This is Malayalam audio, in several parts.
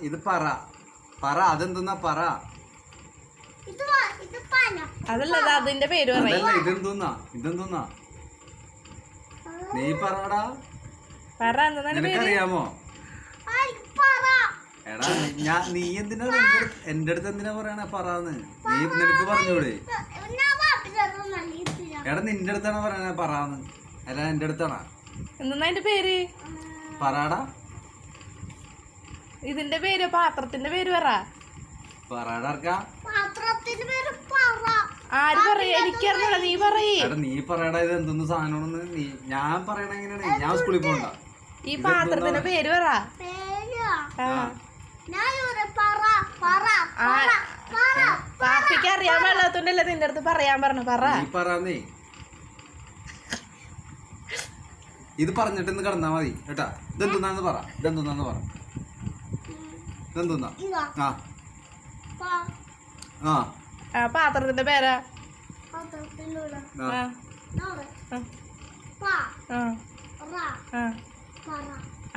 ഇത് പറ പറ അതെന്തെന്നാ പറ അതല്ല അതിന്റെ പേര് പറയല്ല. ഇതെന്തെന്നാ നീ പറടാ. പറ നിനക്കറിയാമോ? എടാ നീ എന്തിനാ എന്റെ അടുത്ത് എന്തിനാ പറയണേ പറയാന്ന്? നീ നിനക്ക് പറഞ്ഞൂടെ? എടാ നിന്റെ അടുത്താണ് പറയണേ പറയാന്ന്, അല്ല എന്റെ അടുത്താണാ. എന്താ അതിന്റെ പേര്? പറയാടാ. ഇതിന്റെ പേര് പാത്രത്തിന്റെ പേര് പറ. പറയാടാ. ആര് പറയാ? എനിക്കറിഞ്ഞൂടാ, നീ പറയേ. നീ പറയടാ. ഇത് എന്തൊന്ന് സാധനമാണെന്ന് നീ ഞാൻ പറയണ എങ്ങനെയാണ്? ഞാൻ സ്കൂളിൽ പോകണ്ട. ഈ പാത്രത്തിന്റെ പേര് പറ. പാപ്പിക്ക് അറിയാൻ പാടില്ലാത്തോണ്ടല്ലേ നിന്റെ അടുത്ത് പറയാൻ പറഞ്ഞു. പറ. പറന്നേ. ഇത് പറഞ്ഞിട്ട് ഇന്ന് കിടന്നാ മതി കേട്ടാ. ഇതെന്തുന്നാന്ന് പറ. ഇതെന്തുന്നാന്ന് പറ. ഇതെന്തുന്നാ? ആ പാത്രത്തിന്റെ പേരാ.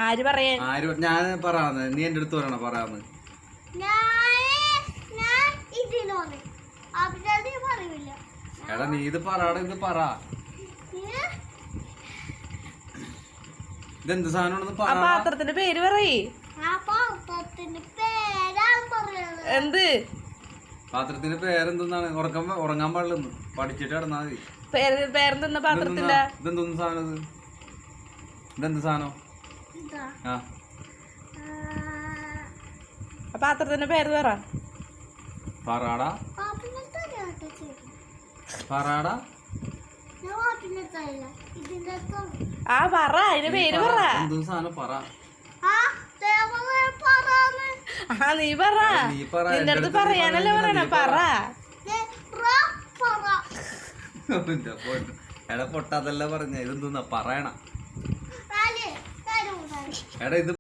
ആര് പറയാൻ? ഞാൻ പറയാന്ന്. നീ എന്റെ അടുത്ത് പറയണ പറയാന്ന്. എടാ നീ ഇത് പറയാടാ. ഇത് പറ. ഇതെന്ത് സാധനമാണെന്ന് പറ. പാത്രത്തിന്റെ പേര് പറയേ. എന്ത് പാത്രത്തിന്റെ പേരെന്തെന്നാണ്? ഉറങ്ങാൻ പാടില്ലെന്ന് പഠിച്ചിട്ട് കിടന്നാ മതി. പേരെന്തെന്ന പാത്രത്തിന്റെ? ഇതെന്തൊന്നും സാധനം? ഇതെന്ത് സാധനം? പാത്രത്തിന്റെ പേര് പറ. പറയാടാ. പറയാടാ. ആ പറ, അതിന്റെ പേര് പറ. എന്തൊന്നും സാധനം പറ. ആ നീ പറ. നിന്റെ അടുത്ത് പറയാനല്ലേ പറയണ. പറ. എടാ പൊട്ടാതല്ല പറഞ്ഞ. ഇതെന്താ പറയണ? എടാ ഇത്